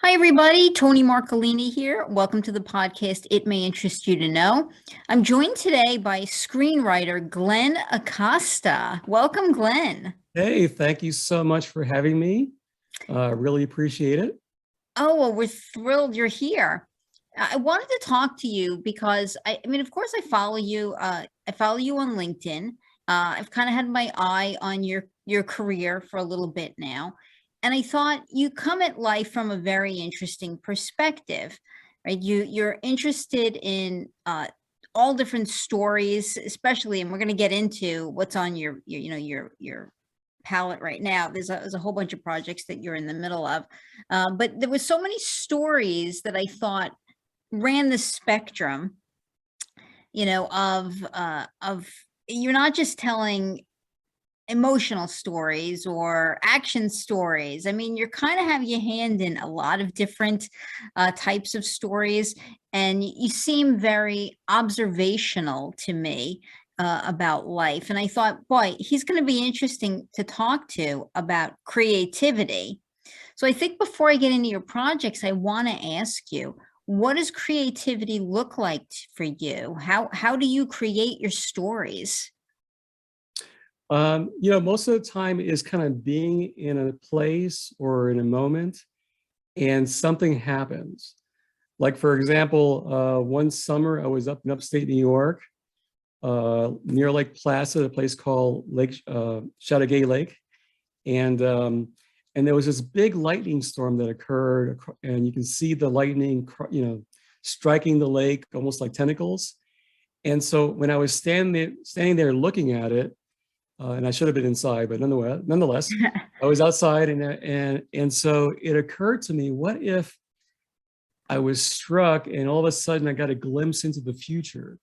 Hi, everybody. Tony Marcolini here. Welcome to the podcast, It May Interest You to Know. I'm joined today by screenwriter Glenn Acosta. Welcome, Glenn. Hey, thank you so much for having me. Really appreciate it. Oh, well, we're thrilled you're here. I wanted to talk to you because I mean, of course, I follow you. I follow you on LinkedIn. I've kind of had my eye on your career for a little bit now, and I thought you come at life from a very interesting perspective, right? You're interested in all different stories, especially, and we're going to get into what's on your palette right now. There's a whole bunch of projects that you're in the middle of, but there was so many stories that I thought ran the spectrum, of you're not just telling emotional stories or action stories. I mean, you're kind of have your hand in a lot of different types of stories, and you seem very observational to me about life. And I thought, boy, he's going to be interesting to talk to about creativity. So I think before I get into your projects, I want to ask you, what does creativity look like for you? How do you create your stories? Most of the time is kind of being in a place or in a moment and something happens. Like, for example, one summer I was up in upstate New York, near Lake Placid, a place called Chateauguay Lake. And there was this big lightning storm that occurred, and you can see the lightning, striking the lake almost like tentacles. And so when I was standing there looking at it, and I should have been inside, but nonetheless, I was outside, and so it occurred to me, what if I was struck, and all of a sudden I got a glimpse into the future,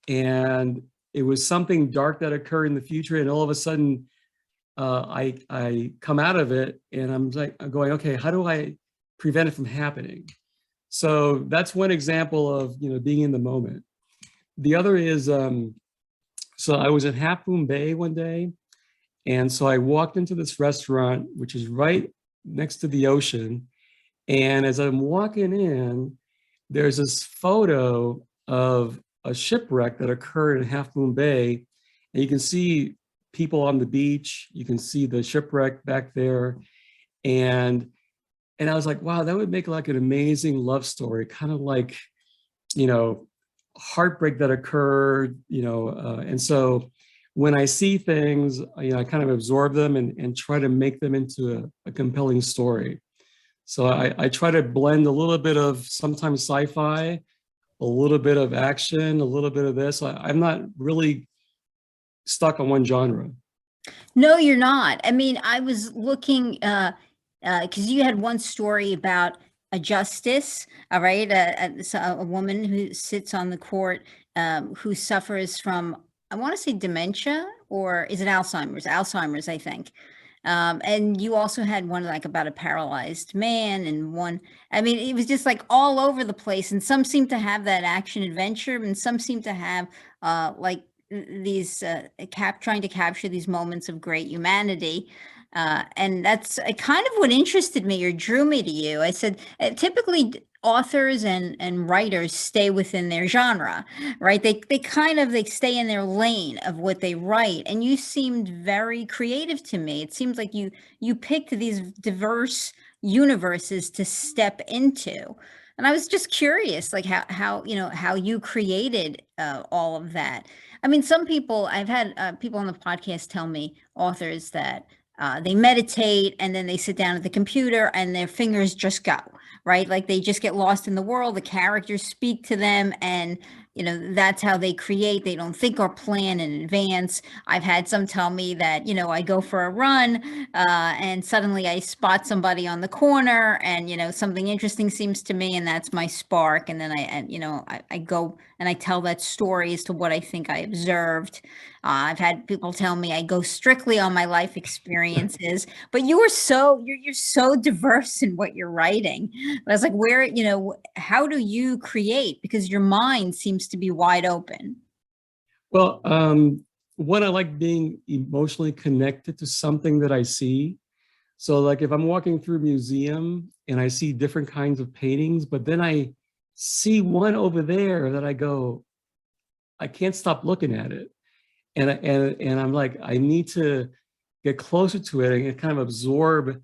and it was something dark that occurred in the future, and all of a sudden I come out of it, and I'm going, okay, how do I prevent it from happening? So that's one example of being in the moment. The other is, so I was at Half Moon Bay one day, and so I walked into this restaurant, which is right next to the ocean. And as I'm walking in, there's this photo of a shipwreck that occurred in Half Moon Bay, and you can see people on the beach. You can see the shipwreck back there, and I was like, wow, that would make like an amazing love story, kind of like heartbreak that occurred, and so when I see things, I kind of absorb them and try to make them into a compelling story. So I try to blend a little bit of sometimes sci-fi, a little bit of action, a little bit of this. I'm not really stuck on one genre. No, you're not. I mean, I was looking because you had one story about a justice, all right, a woman who sits on the court who suffers from, I want to say dementia, or is it Alzheimer's? Alzheimer's, I think. And you also had one like about a paralyzed man, and one, I mean, it was just like all over the place. And some seem to have that action adventure, and some seem to have like these trying to capture these moments of great humanity. And that's kind of what interested me or drew me to you. I said, typically authors and writers stay within their genre, right? They kind of they stay in their lane of what they write. And you seemed very creative to me. It seems like you picked these diverse universes to step into. And I was just curious, like how you created all of that. I mean, some people, I've had people on the podcast tell me, authors, that they meditate and then they sit down at the computer and their fingers just go, right? Like they just get lost in the world. The characters speak to them, and that's how they create. They don't think or plan in advance. I've had some tell me that I go for a run and suddenly I spot somebody on the corner, and something interesting seems to me, and that's my spark. And then I go and I tell that story as to what I think I observed. I've had people tell me I go strictly on my life experiences, but you're so diverse in what you're writing. But I was like, how do you create? Because your mind seems to be wide open. Well, one, I like being emotionally connected to something that I see. So like if I'm walking through a museum and I see different kinds of paintings, but then I see one over there that I go, I can't stop looking at it. And I'm like, I need to get closer to it and kind of absorb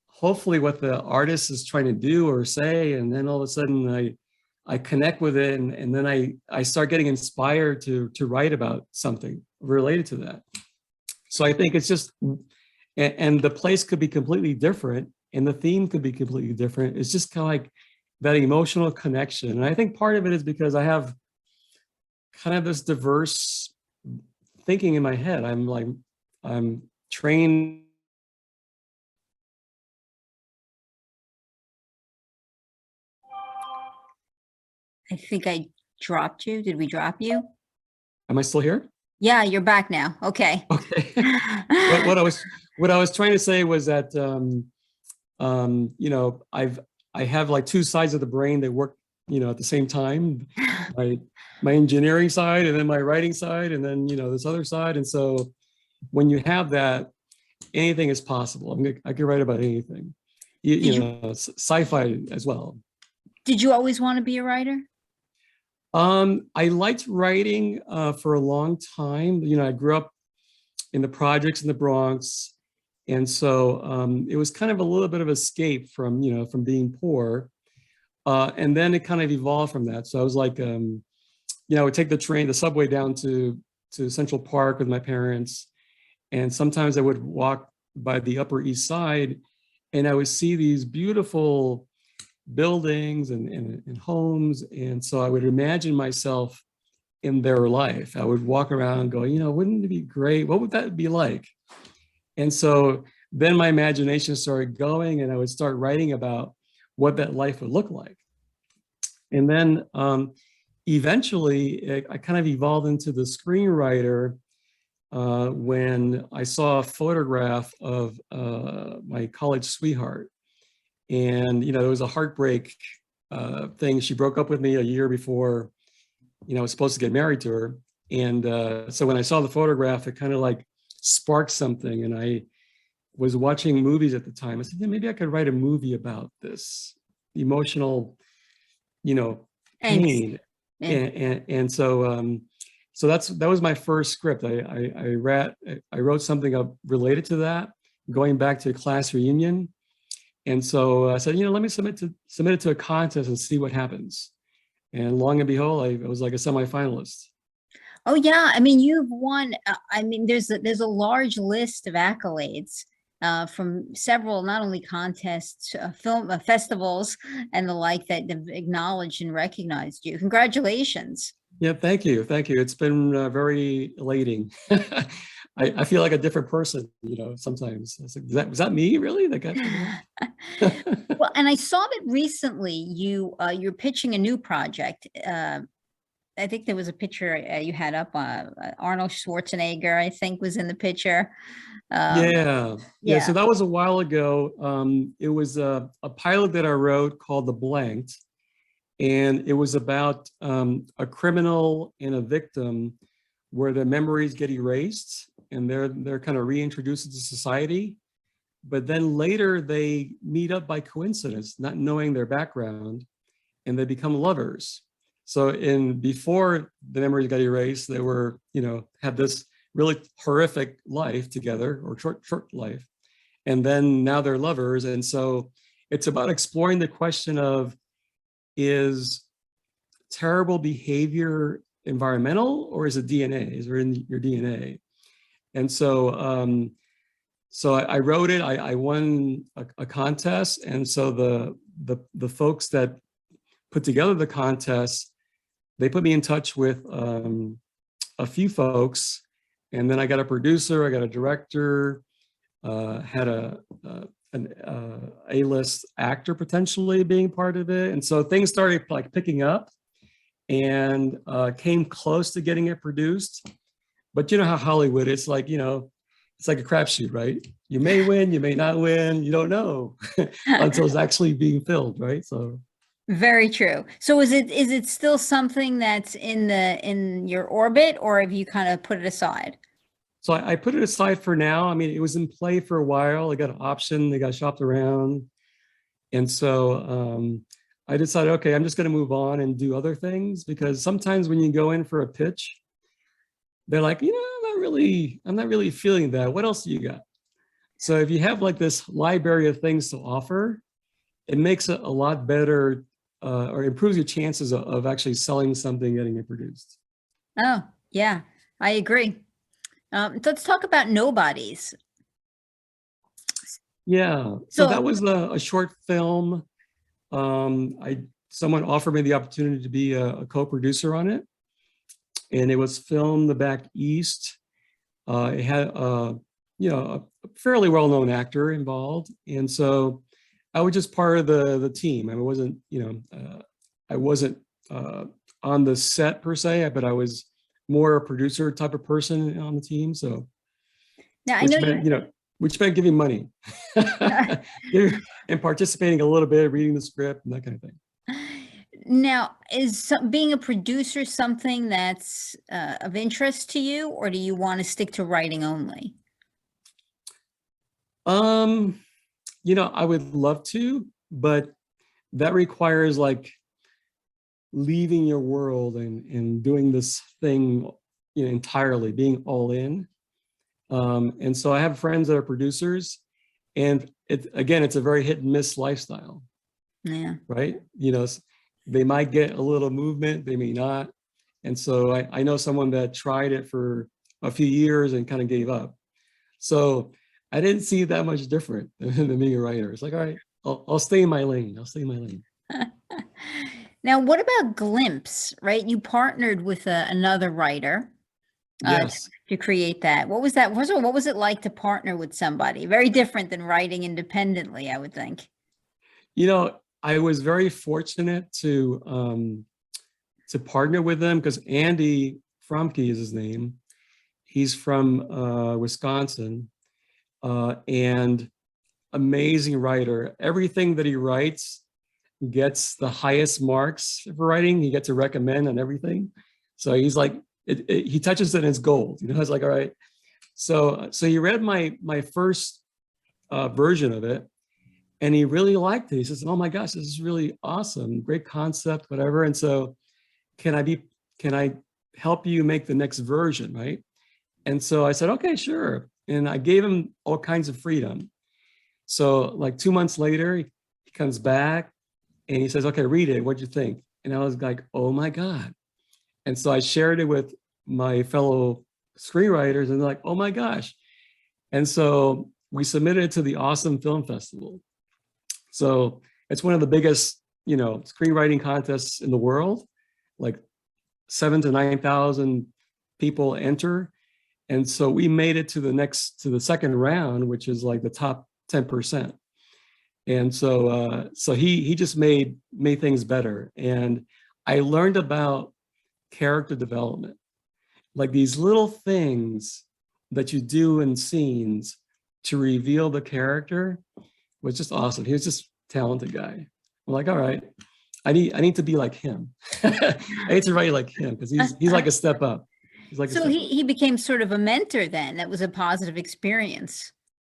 hopefully what the artist is trying to do or say. And then all of a sudden I connect with it, and then I start getting inspired to write about something related to that. So I think it's just, and the place could be completely different and the theme could be completely different. It's just kind of like that emotional connection. And I think part of it is because I have kind of this diverse thinking in my head. I'm trained. I think I dropped you. Did we drop you? Am I still here? Yeah, you're back now. Okay. Okay. what I was trying to say was that you know, I have like two sides of the brain that work, you know, at the same time. My engineering side, and then my writing side, and then, you know, this other side. And so when you have that, anything is possible. I can write about anything, you know, sci-fi as well. Did you always want to be a writer? I liked writing for a long time. You know, I grew up in the projects in the Bronx. And so it was kind of a little bit of escape from, you know, from being poor. And then it kind of evolved from that. So I was like, you know, I would take the subway down to Central Park with my parents. And sometimes I would walk by the Upper East Side and I would see these beautiful buildings and homes. And so I would imagine myself in their life. I would walk around going, you know, wouldn't it be great? What would that be like? And so then my imagination started going and I would start writing about what that life would look like. And then eventually I kind of evolved into the screenwriter when I saw a photograph of my college sweetheart. And, you know, it was a heartbreak thing. She broke up with me a year before, you know, I was supposed to get married to her. And so when I saw the photograph, it kind of like sparked something. And I was watching movies at the time. I said, yeah, maybe I could write a movie about this emotional, you know, pain. And so so that was my first script. I wrote something up related to that, going back to a class reunion. And so I said, you know, let me submit it to a contest and see what happens. And long and behold, I was like a semifinalist. Oh yeah, I mean, you've won. I mean, there's a large list of accolades from several, not only contests, film festivals, and the like that have acknowledged and recognized you. Congratulations. Yeah, thank you, thank you. It's been very elating. I feel like a different person, you know, sometimes. I was like, was that me, really? That guy? Well, and I saw that recently you're pitching a new project. I think there was a picture you had up. Arnold Schwarzenegger, I think, was in the picture. Yeah. So that was a while ago. It was a pilot that I wrote called The Blanked, and it was about a criminal and a victim where their memories get erased and they're kind of reintroduced into society. But then later they meet up by coincidence, not knowing their background, and they become lovers. So before the memories got erased, they were, you know, had this really horrific life together, or short life. And then now they're lovers. And so it's about exploring the question of, is terrible behavior environmental, or is it DNA? Is it in your DNA? And so so I wrote it, I won a contest. And so the folks that put together the contest, they put me in touch with a few folks, and then I got a producer, I got a director, had an A-list actor potentially being part of it. And so things started like picking up and came close to getting it produced. But you know how Hollywood, it's like, you know, it's like a crapshoot, right? You may win, you may not win, you don't know until it's actually being filmed, right? So. Very true. So is it still something that's in your orbit, or have you kind of put it aside? So I put it aside for now. I mean, it was in play for a while. I got an option. They got shopped around. And so I decided, okay, I'm just going to move on and do other things, because sometimes when you go in for a pitch, they're like, I'm not really feeling that. What else do you got? So if you have like this library of things to offer, it makes it a lot better, or improves your chances of actually selling something, getting it produced. Oh, yeah, I agree. Let's talk about Nobodies. Yeah, so So, that was a short film. Someone offered me the opportunity to be a co-producer on it, and it was filmed back east. It had a fairly well-known actor involved, and so I was just part of the team. I mean, I wasn't on the set per se, but I was more a producer type of person on the team. So, now I know which meant giving money and participating a little bit, reading the script and that kind of thing. now is being a producer something that's of interest to you, or do you want to stick to writing only? I would love to, but that requires like leaving your world and doing this thing, entirely, being all in. And so I have friends that are producers, and it's a very hit and miss lifestyle. Yeah. Right? They might get a little movement, they may not. And so I know someone that tried it for a few years and kind of gave up. So I didn't see that much different than being a writer. It's like, all right, I'll stay in my lane. I'll stay in my lane. Now, what about Glimpse, right? You partnered with another writer Yes. to create that. What was that? First of all, what was it like to partner with somebody? Very different than writing independently, I would think. I was very fortunate to partner with them, because Andy Fromke is his name. He's from Wisconsin, and amazing writer. Everything that he writes gets the highest marks for writing. He gets a recommend on everything. So he's like, he touches it and it's gold. It's like, all right. So he read my first version of it, and he really liked it. He says, "Oh my gosh, this is really awesome, great concept, whatever." And so, can I help you make the next version, right? And so I said, okay, sure. And I gave him all kinds of freedom. So like 2 months later, he comes back and he says, okay, read it. What'd you think? And I was like, oh my God. And so I shared it with my fellow screenwriters, and they're like, oh my gosh. And so we submitted it to the Awesome Film Festival. So it's one of the biggest, screenwriting contests in the world. Like 7,000 to 9,000 people enter. And so we made it to the second round, which is like the top 10%. And so he just made things better. And I learned about character development, like these little things that you do in scenes to reveal the character was just awesome. He was just a talented guy. I'm like, all right, I need to be like him. I need to write like him, because he's like a step up. So he became sort of a mentor then. That was a positive experience.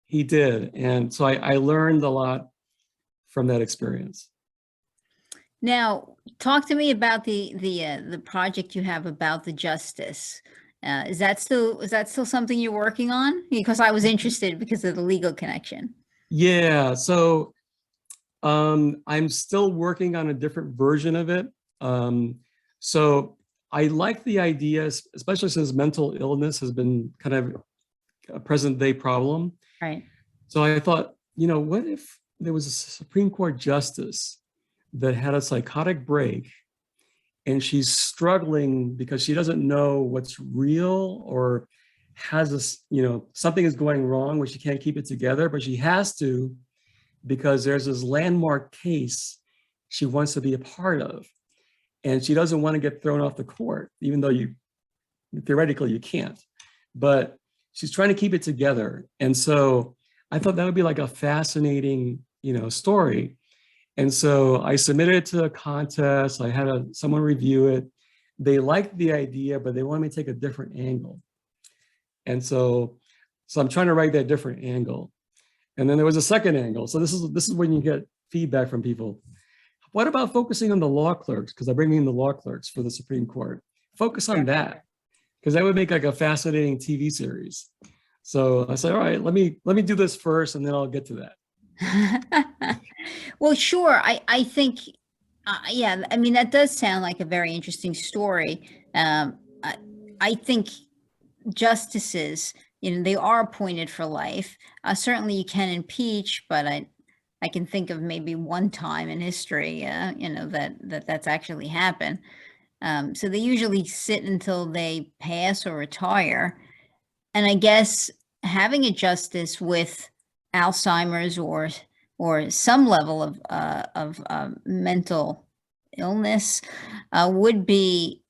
He did. And so I learned a lot from that experience. Now, talk to me about the project you have about the justice. Is that still something you're working on? Because I was interested because of the legal connection. Yeah. So I'm still working on a different version of it. So I like the idea, especially since mental illness has been kind of a present day problem. Right. So I thought, what if there was a Supreme Court justice that had a psychotic break, and she's struggling because she doesn't know what's real, or has this, something is going wrong where she can't keep it together, but she has to, because there's this landmark case she wants to be a part of. And she doesn't want to get thrown off the court, even though theoretically you can't. But she's trying to keep it together. And so I thought that would be like a fascinating, story. And so I submitted it to a contest. I had someone review it. They liked the idea, but they wanted me to take a different angle. And so I'm trying to write that different angle. And then there was a second angle. So this is when you get feedback from people. What about focusing on the law clerks? Because I bring in the law clerks for the Supreme Court. Focus on that, because that would make like a fascinating TV series. So I said, all right, let me do this first, and then I'll get to that. Well, sure. I think, yeah, I mean, that does sound like a very interesting story. I think justices, they are appointed for life. Certainly you can impeach, but I can think of maybe one time in history, that's actually happened. So they usually sit until they pass or retire. And I guess having a justice with Alzheimer's or some level of mental illness would be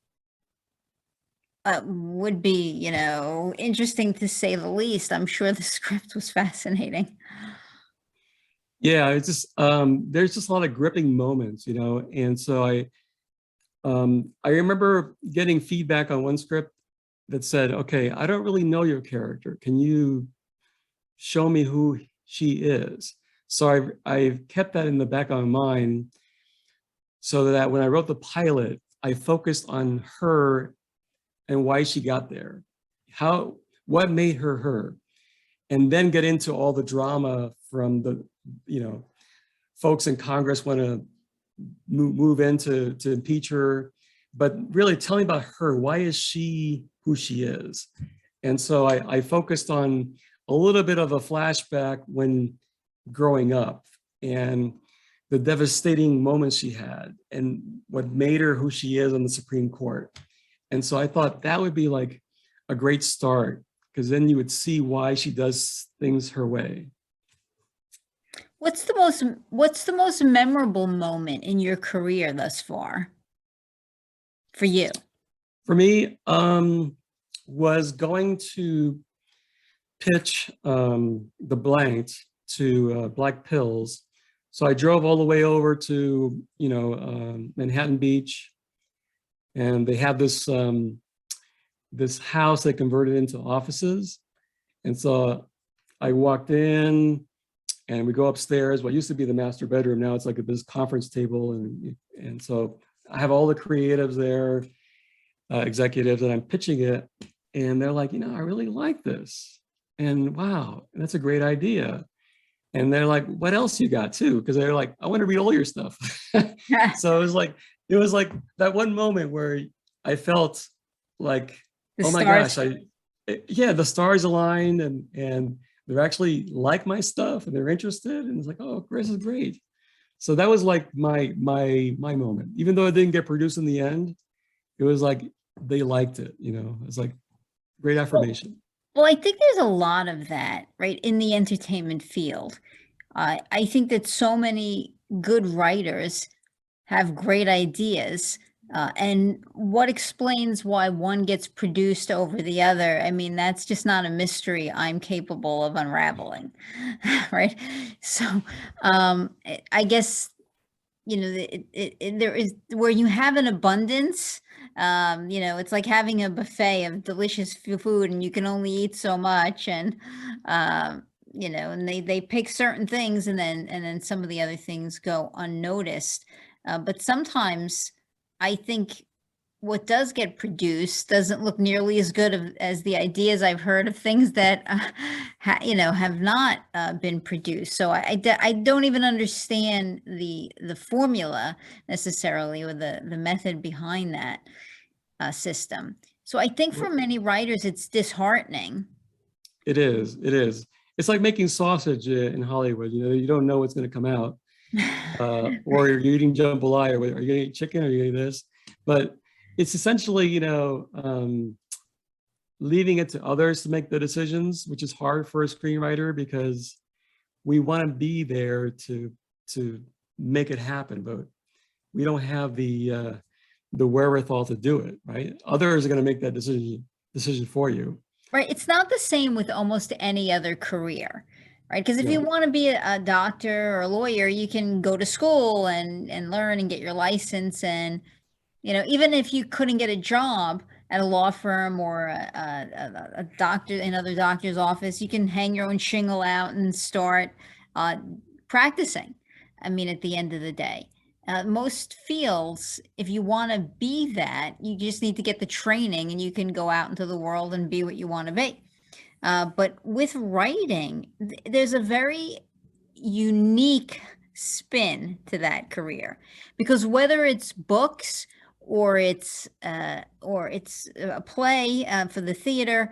interesting to say the least. I'm sure the script was fascinating. Yeah, it's just there's just a lot of gripping moments, and so I remember getting feedback on one script that said, okay, I don't really know your character. Can you show me who she is? So I've kept that in the back of my mind, so that when I wrote the pilot, I focused on her and why she got there, what made her her, and then get into all the drama from the, folks in Congress want to move in to impeach her, but really tell me about her. Why is she who she is? And so I focused on a little bit of a flashback when growing up and the devastating moments she had and what made her who she is on the Supreme Court. And so I thought that would be like a great start, because then you would see why she does things her way. What's the most memorable moment in your career thus far for you? For me, was going to pitch the Blank to Black Pills. So I drove all the way over to Manhattan Beach, and they have this this house they converted into offices. And so I walked in, and we go upstairs. What used to be the master bedroom, now it's like this conference table, and so I have all the creatives there, executives, and I'm pitching it, and they're like, I really like this, and wow, that's a great idea. And they're like, what else you got too? Because they're like, I want to read all your stuff. So it was like that one moment where I felt like, oh my gosh, the stars aligned, and they're actually like my stuff, and they're interested, and it's like, oh, this is great. So that was like my moment. Even though it didn't get produced in the end, it was like they liked it. It's like great affirmation. Well, I think there's a lot of that, right, in the entertainment field. I think that so many good writers have great ideas. And what explains why one gets produced over the other? I mean, that's just not a mystery I'm capable of unraveling, right? So I guess, there is, where you have an abundance, it's like having a buffet of delicious food and you can only eat so much. And, and they pick certain things, and then some of the other things go unnoticed. But sometimes I think what does get produced doesn't look nearly as good as the ideas I've heard of things that, have not been produced. So I don't even understand the formula necessarily, or the method behind that system. So I think for many writers, it's disheartening. It is. It is. It's like making sausage in Hollywood. You don't know what's going to come out. Or you're eating jambalaya, are you gonna eat chicken, or are you gonna eat this? But it's essentially, leaving it to others to make the decisions, which is hard for a screenwriter, because we want to be there to make it happen, but we don't have the wherewithal to do it, right? Others are going to make that decision for you. Right. It's not the same with almost any other career. Right. Because if you want to be a doctor or a lawyer, you can go to school and learn and get your license. And, even if you couldn't get a job at a law firm or a doctor, another doctor's office. You can hang your own shingle out and start uh, practicing. I mean, at the end of the day, most fields, if you want to be that, you just need to get the training and you can go out into the world and be what you want to be. But with writing, there's a very unique spin to that career, because whether it's books or it's a play for the theater,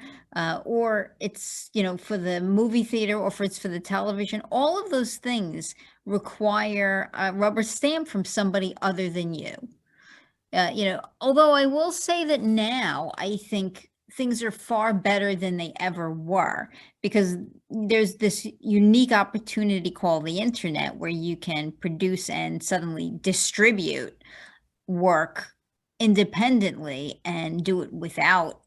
or it's, you know, for the movie theater, or for it's for the television, all of those things require a rubber stamp from somebody other than you. You know, although I will say that now I think things are far better than they ever were, because there's this unique opportunity called the internet where you can produce and suddenly distribute work independently and do it without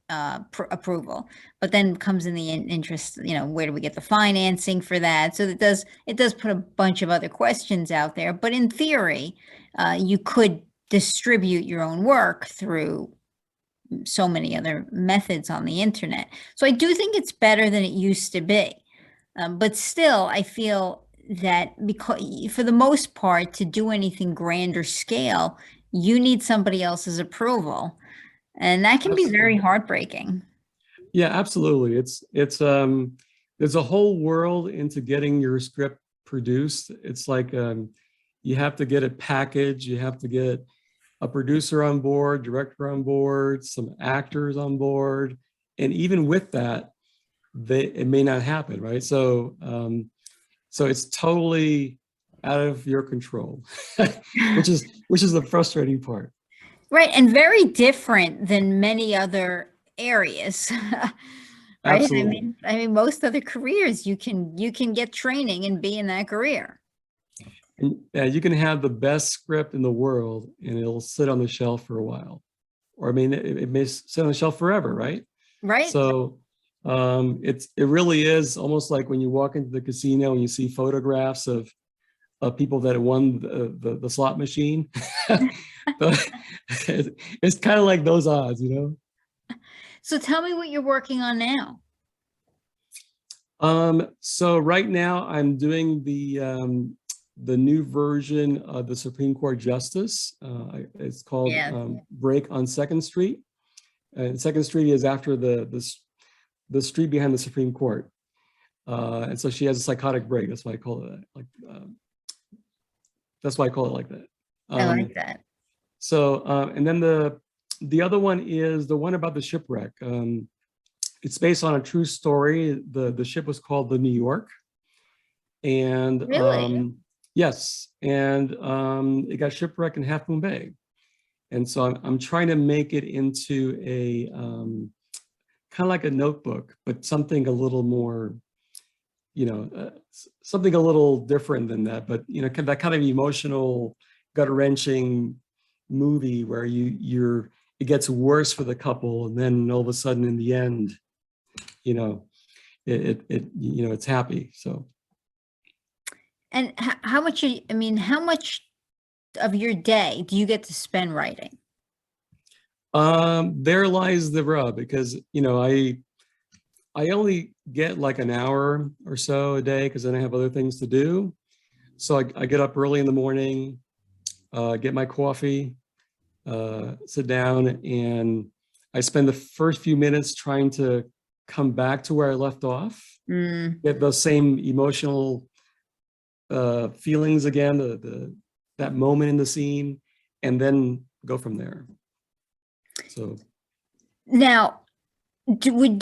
approval. But then comes in the interest, you know, where do we get the financing for that? So it does put a bunch of other questions out there. But in theory, you could distribute your own work through so many other methods on the internet. So I do think it's better than it used to be. But still, I feel that because for the most part, to do anything grander scale, you need somebody else's approval. And that can be very Absolutely. heartbreaking. Yeah, absolutely. There's a whole world into getting your script produced. It's like you have to get it packaged, you have to get a producer on board, director on board, some actors on board, and even with that, it may not happen, right? So it's totally out of your control, which is the frustrating part. Right, and very different than many other areas. Right? Absolutely. I mean most other careers you can get training and be in that career. And you can have the best script in the world and it'll sit on the shelf for a while. Or I mean, it may sit on the shelf forever, right? Right? So it really is almost like when you walk into the casino and you see photographs of people that won the slot machine. But it's kind of like those odds, you know? So tell me what you're working on now. So right now I'm doing the new version of the Supreme Court Justice. It's called Yeah. Break on Second Street. And Second Street is after the street behind the Supreme Court. And so she has a psychotic break. That's why I call it that. Like, that's why I call it like that. I like that. So, and then the other one is the one about the shipwreck. It's based on a true story. The ship was called the New York. And Really? yes, and it got shipwrecked in Half Moon Bay. And so I'm trying to make it into a kind of like a notebook, but something a little more, you know, something a little different than that. But you know, that kind of emotional, gut-wrenching movie where it gets worse for the couple, and then all of a sudden, in the end, you know, it's happy. So. And how much, I mean, how much of your day do you get to spend writing? There lies the rub, because you know I only get like an hour or so a day because then I have other things to do. So I get up early in the morning, get my coffee, sit down, and I spend the first few minutes trying to come back to where I left off, get those same emotional feelings again, that moment in the scene, and then go from there. So Now, do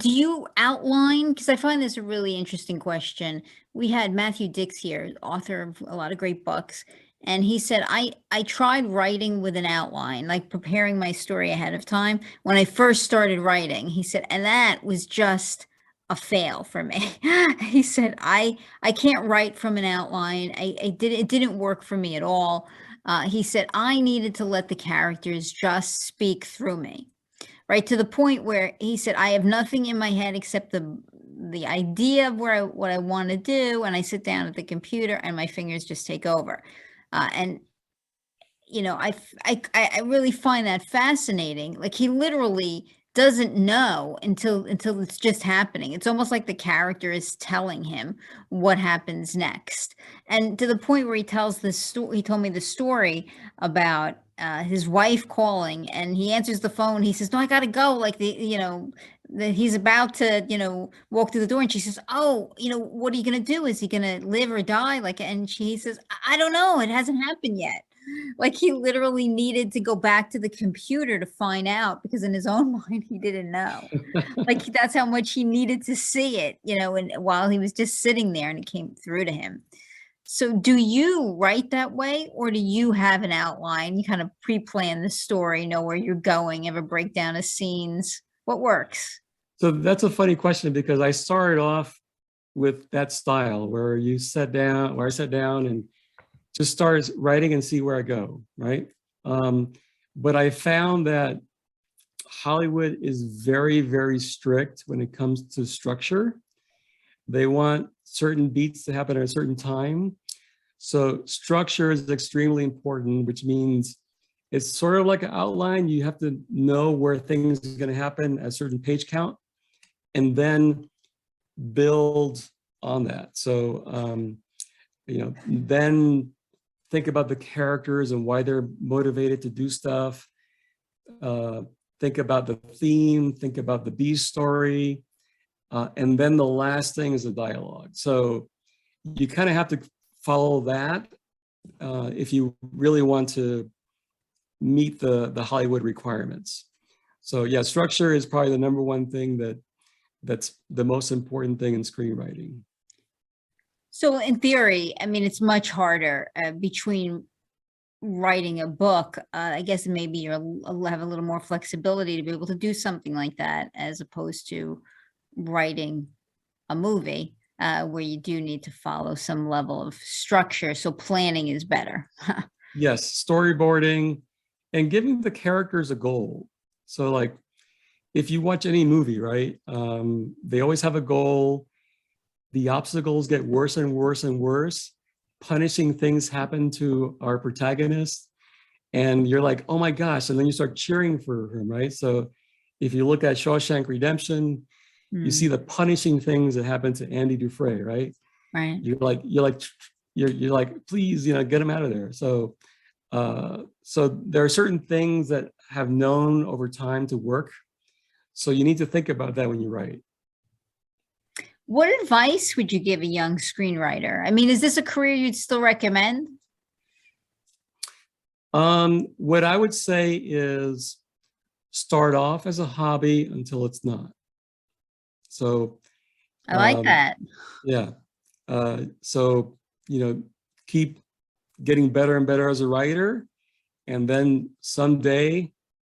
you outline? Because I find this a really interesting question. We had Matthew Dix here, author of a lot of great books, and he said, I tried writing with an outline, like preparing my story ahead of time when I first started writing. He said, and that was just a fail for me. He said, I can't write from an outline. It didn't work for me at all. He said, I needed to let the characters just speak through me, right? To the point where he said, I have nothing in my head except the idea of what I want to do. And I sit down at the computer and my fingers just take over. And you know, I really find that fascinating. Like he literally doesn't know until it's just happening. It's almost like the character is telling him what happens next. And to the point where he tells this story, he told me the story about his wife calling, and he answers the phone. He says, "No, I gotta go." Like that he's about to, walk through the door, and she says, "Oh, what are you gonna do? Is he gonna live or die?" Like, and he says, "I don't know. It hasn't happened yet." Like he literally needed to go back to the computer to find out because in his own mind he didn't know. Like that's how much he needed to see it, and while he was just sitting there and it came through to him. So do you write that way, or do you have an outline? You kind of pre-plan the story, know where you're going, have a breakdown of scenes. What works? So that's a funny question because I started off with that style where where I sat down and just start writing and see where I go, right? But I found that Hollywood is very, very strict when it comes to structure. They want certain beats to happen at a certain time. So structure is extremely important, which means it's sort of like an outline. You have to know where things are going to happen at a certain page count and then build on that. So, then think about the characters and why they're motivated to do stuff. Think about the theme, think about the B story. And then the last thing is the dialogue. So you kind of have to follow that if you really want to meet the Hollywood requirements. So yeah, structure is probably the number one thing that's the most important thing in screenwriting. So in theory, I mean, it's much harder between writing a book. I guess maybe you'll have a little more flexibility to be able to do something like that as opposed to writing a movie where you do need to follow some level of structure. So planning is better. Yes, storyboarding and giving the characters a goal. So like if you watch any movie, right, they always have a goal. The obstacles get worse and worse and worse. Punishing things happen to our protagonist. And you're like, oh my gosh. And then you start cheering for him, right? So if you look at Shawshank Redemption, you see the punishing things that happen to Andy Dufresne, right? Right. You're like, please, get him out of there. So there are certain things that have known over time to work. So you need to think about that when you write. What advice would you give a young screenwriter? I mean, is this a career you'd still recommend? What I would say is start off as a hobby until it's not. So I like that. Yeah. So, keep getting better and better as a writer. And then someday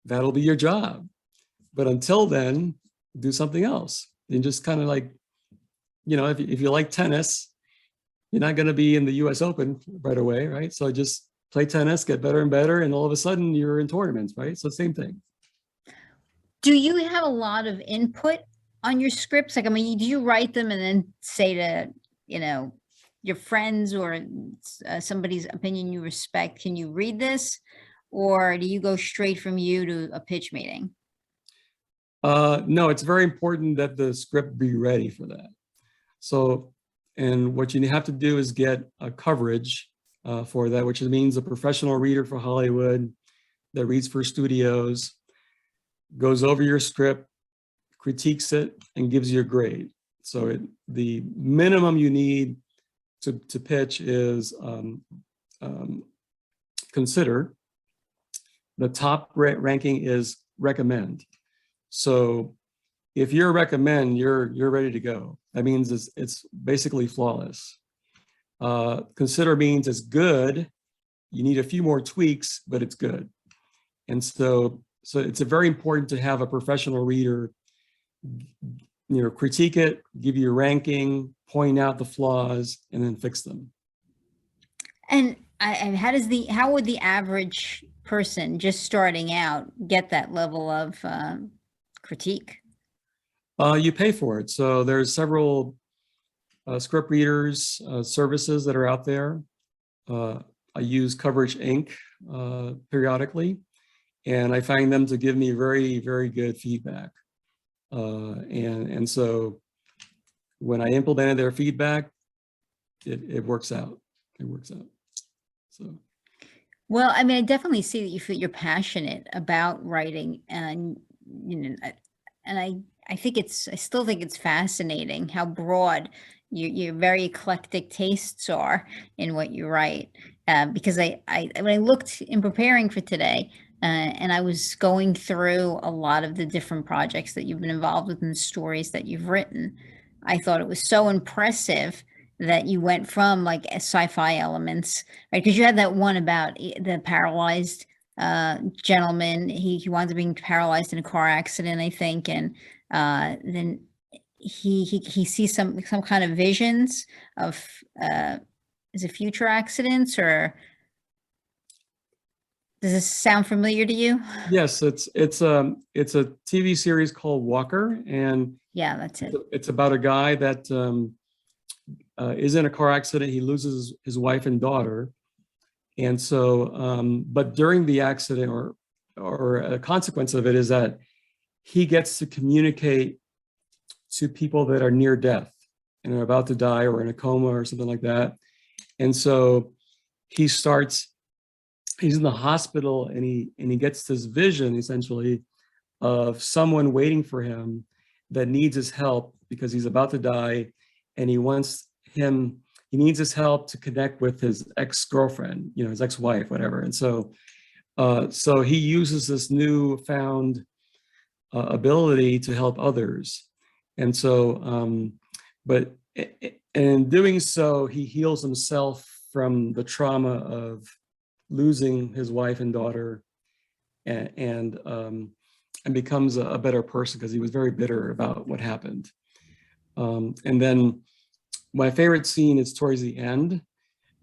that'll be your job. But until then, do something else. And just kind of like, if you like tennis, you're not going to be in the US Open right away, right? So just play tennis, get better and better, and all of a sudden you're in tournaments, right? So same thing. Do you have a lot of input on your scripts? Like, I mean, do you write them and then say to, your friends or somebody's opinion you respect, can you read this? Or do you go straight from you to a pitch meeting? No, it's very important that the script be ready for that. So, and what you have to do is get a coverage for that, which means a professional reader for Hollywood that reads for studios, goes over your script, critiques it, and gives you a grade. So the minimum you need to pitch is consider. The top ranking is recommend. So if you're recommend, you're ready to go. That means it's basically flawless. Consider means it's good. You need a few more tweaks, but it's good. And so it's very important to have a professional reader, critique it, give you a ranking, point out the flaws, and then fix them. And how would the average person just starting out get that level of critique? You pay for it. So there's several script readers services that are out there. I I use Coverage Inc. Periodically, and I find them to give me very, very good feedback. And so when I implemented their feedback, it works out. It works out. So. Well, I mean, I definitely see that you feel you're passionate about writing, and I think I still think it's fascinating how broad your very eclectic tastes are in what you write. Because when I looked in preparing for today, and I was going through a lot of the different projects that you've been involved with and the stories that you've written, I thought it was so impressive that you went from like sci-fi elements, right? Because you had that one about the paralyzed gentleman. He wound up being paralyzed in a car accident, I think, and then he sees some kind of visions of is it future accidents, or does this sound familiar to you? Yes, it's a TV series called Walker, and Yeah, that's it. it's about a guy that is in a car accident. He loses his wife and daughter, and so but during the accident, or a consequence of it, is that he gets to communicate to people that are near death and are about to die or in a coma or something like that. And so he's in the hospital, and he gets this vision essentially of someone waiting for him that needs his help because he's about to die, and he needs his help to connect with his ex-girlfriend, his ex-wife, whatever. And so so he uses this newfound ability to help others. And so but in doing so, he heals himself from the trauma of losing his wife and daughter, and becomes a better person, because he was very bitter about what happened. And then my favorite scene is towards the end,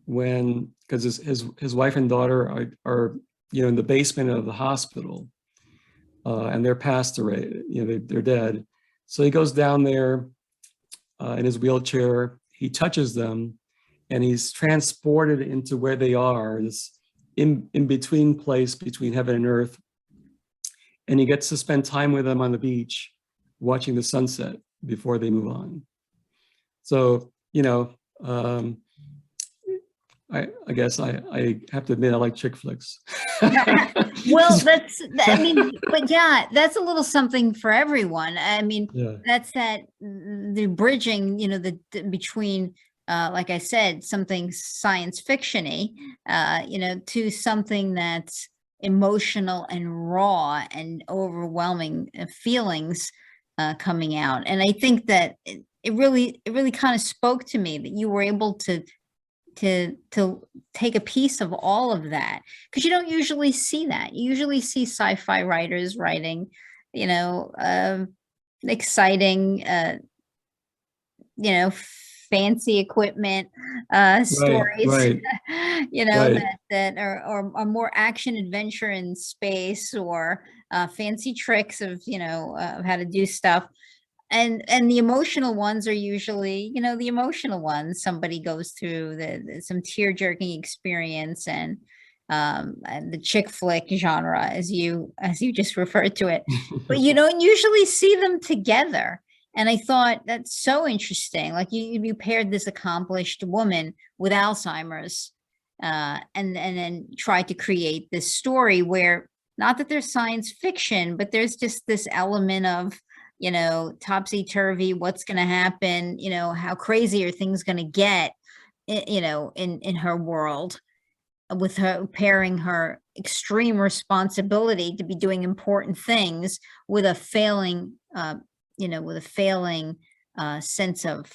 because his wife and daughter are in the basement of the hospital, and they're passed away, they're dead. So he goes down there in his wheelchair, he touches them, and he's transported into where they are, this in between place between heaven and earth. And he gets to spend time with them on the beach, watching the sunset before they move on. So, I guess I have to admit I like chick flicks. Well, but yeah, that's a little something for everyone. I mean, Yeah. that's the bridging, between, like I said, something science fiction-y, to something that's emotional and raw and overwhelming feelings coming out. And I think that it really kind of spoke to me that you were able to take a piece of all of that, because you don't usually see that. You usually see sci-fi writers writing, exciting, fancy equipment stories, Right. Right. that are more action adventure in space, or fancy tricks of of how to do stuff. And the emotional ones are usually, the emotional ones. Somebody goes through some tear-jerking experience, and the chick flick genre, as you just referred to it. But you don't usually see them together. And I thought that's so interesting. Like you paired this accomplished woman with Alzheimer's, and then tried to create this story where, not that there's science fiction, but there's just this element of topsy-turvy, what's going to happen, how crazy are things going to get, in her world, with her pairing her extreme responsibility to be doing important things with a failing, sense of,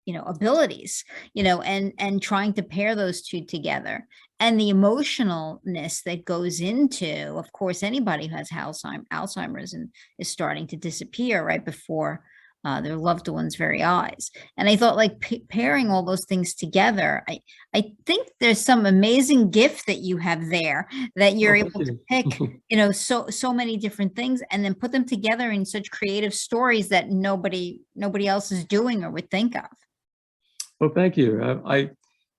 abilities, and trying to pair those two together, and the emotionalness that goes into, of course, anybody who has Alzheimer's and is starting to disappear right before their loved one's very eyes. And I thought, like, pairing all those things together, I think there's some amazing gift that you have there, that you're able to pick, so many different things, and then put them together in such creative stories that nobody else is doing or would think of. Well, thank you.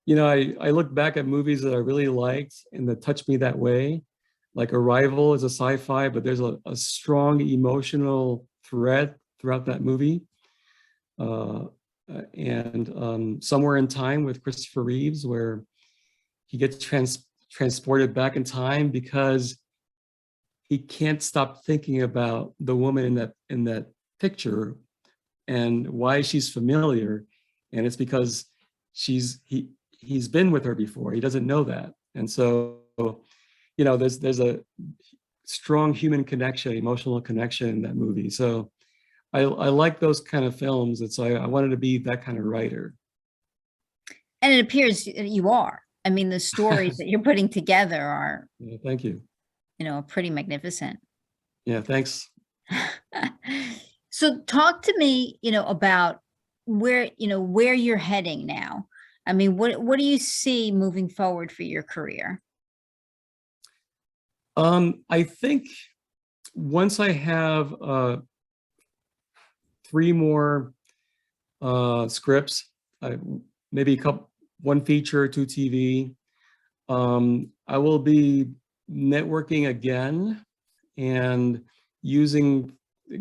I look back at movies that I really liked and that touched me that way. Like Arrival is a sci-fi, but there's a strong emotional thread throughout that movie. And Somewhere in Time with Christopher Reeves, where he gets transported back in time because he can't stop thinking about the woman in that picture and why she's familiar. And it's because he's been with her before. He doesn't know that. And so, there's a strong human connection, emotional connection in that movie. So I like those kind of films. And so I wanted to be that kind of writer. And it appears you are. I mean, the stories that you're putting together are, Yeah, thank you. Pretty magnificent. Yeah, thanks. So talk to me, about where you're heading now. I mean, what do you see moving forward for your career? I think once I have 3 more scripts, maybe one feature, 2 TV, I will be networking again and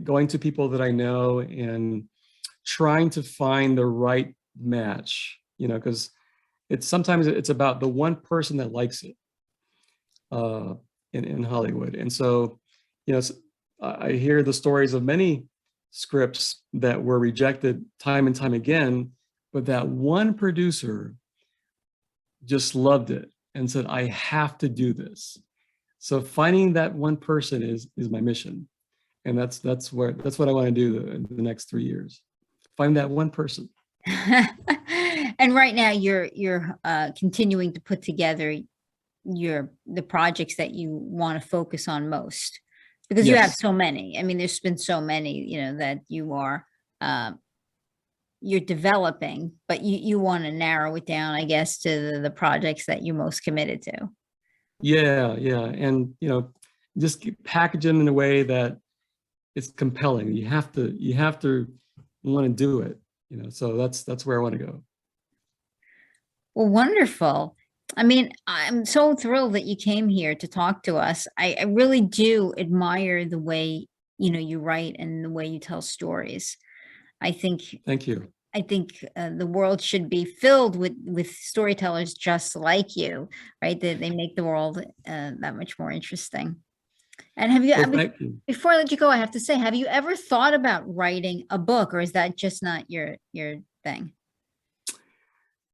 going to people that I know and trying to find the right match, because sometimes it's about the one person that likes it in Hollywood. And so, I hear the stories of many scripts that were rejected time and time again, but that one producer just loved it and said, I have to do this. So finding that one person is my mission. And that's what I want to do in the next 3 years. Find that one person. And right now you're continuing to put together the projects that you want to focus on most, because you have Yes. so many. I mean, there's been so many, that you're developing, but you want to narrow it down, I guess, to the projects that you're most committed to. Yeah. And, just package them in a way that it's compelling. You have to want to do it, so that's where I want to go. Well, wonderful. I mean, I'm so thrilled that you came here to talk to us. I really do admire the way, you write and the way you tell stories. I think Thank you. the world should be filled with storytellers just like you, right? They make the world that much more interesting. And Well, thank you. before I let you go, I have to say, have you ever thought about writing a book, or is that just not your thing?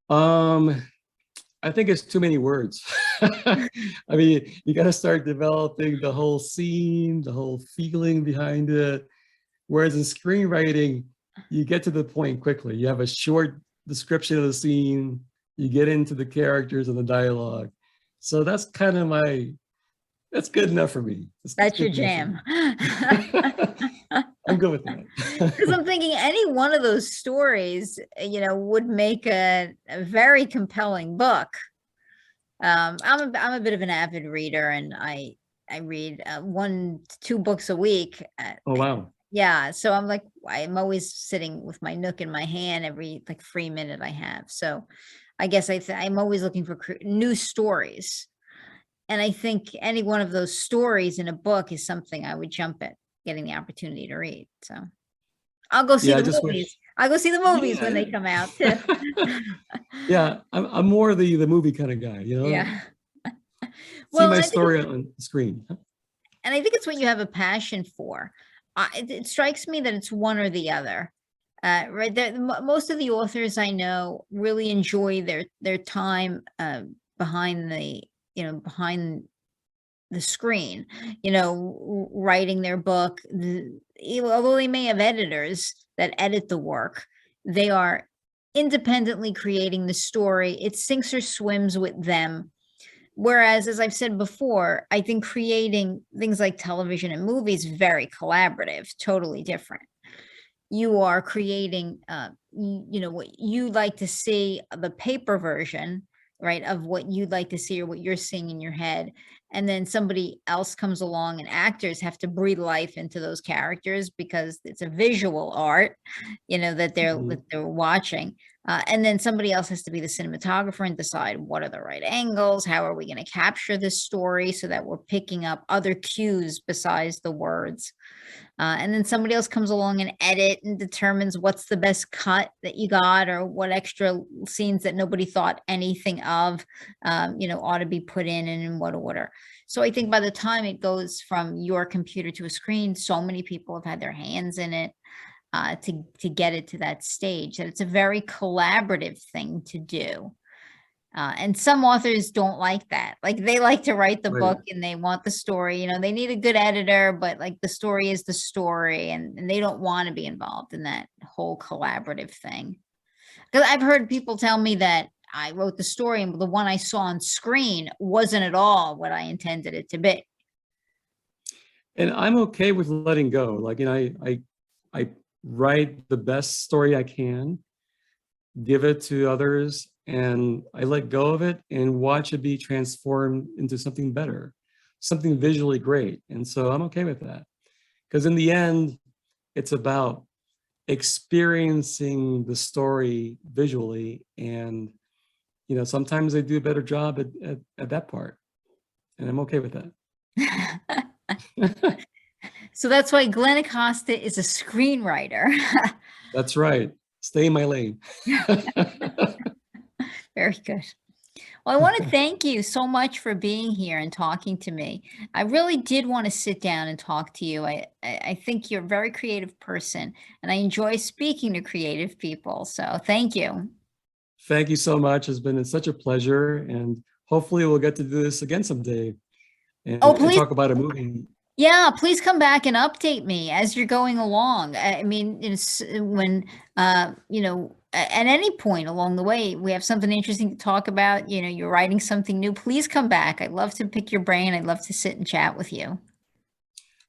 I think it's too many words. I mean, you got to start developing the whole scene, the whole feeling behind it. Whereas in screenwriting, you get to the point quickly. You have a short description of the scene, you get into the characters and the dialogue. So that's kind of that's good enough for me. That's your jam. I'm good with that. Because I'm thinking any one of those stories, would make a very compelling book. I'm a bit of an avid reader, and I read 1 to 2 books a week. Oh, wow. Yeah, so I'm always sitting with my Nook in my hand every free minute I have. So I guess I'm always looking for new stories. And I think any one of those stories in a book is something I would jump at getting the opportunity to read. So I'll go see Yeah, I the just movies. wish. I'll go see the movies when they Yeah. come out too. Yeah, I'm more the movie kind of guy, Yeah. See Well, my I think story on the screen. and I think it's what you have a passion for. It strikes me that it's one or the other. Right there, most of the authors I know really enjoy their time behind behind the screen, writing their book. Although they may have editors that edit the work, they are independently creating the story. It sinks or swims with them. Whereas, as I've said before, I think creating things like television and movies very collaborative, totally different. You are creating, what you like to see, the paper version, right, of what you'd like to see or what you're seeing in your head. and then somebody else comes along, and actors have to breathe life into those characters because it's a visual art, that they're watching. And then somebody else has to be the cinematographer and decide what are the right angles, how are we going to capture this story so that we're picking up other cues besides the words. And then somebody else comes along and edit and determines what's the best cut that you got, or what extra scenes that nobody thought anything of, ought to be put in and in what order. So I think by the time it goes from your computer to a screen, so many people have had their hands in it to get it to that stage, that it's a very collaborative thing to do. And some authors don't like that. Like, they like to write the book and they want the story, they need a good editor, but like the story is the story, and they don't want to be involved in that whole collaborative thing. Because I've heard people tell me that I wrote the story and the one I saw on screen wasn't at all what I intended it to be. And I'm okay with letting go. Like, I write the best story I can, give it to others, and I let go of it and watch it be transformed into something better, something visually great. And so I'm okay with that, because in the end, it's about experiencing the story visually. And, sometimes they do a better job at that part. And I'm okay with that. So that's why Glenn Acosta is a screenwriter. That's right. Stay in my lane. Very good. Well, I want to thank you so much for being here and talking to me. I really did want to sit down and talk to you. I think you're a very creative person, and I enjoy speaking to creative people. So thank you. Thank you so much. It's been such a pleasure, and hopefully we'll get to do this again someday and Please. talk about a movie. Yeah, please come back and update me as you're going along. I mean, when, at any point along the way, we have something interesting to talk about, you're writing something new, please come back. I'd love to pick your brain. I'd love to sit and chat with you.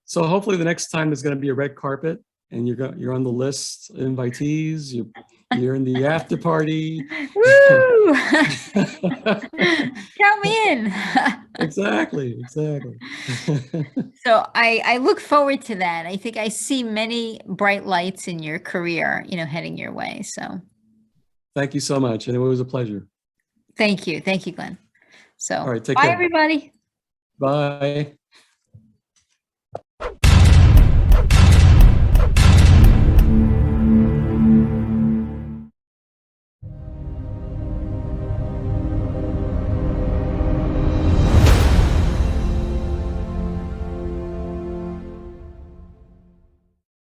So hopefully the next time there's going to be a red carpet and you're on the list of invitees, you're in the after party. Woo! Count me in. Exactly. So I look forward to that. I think I see many bright lights in your career, heading your way. So thank you so much. And it was a pleasure. Thank you. Thank you, Glenn. So all right, take bye, care. everybody. Bye.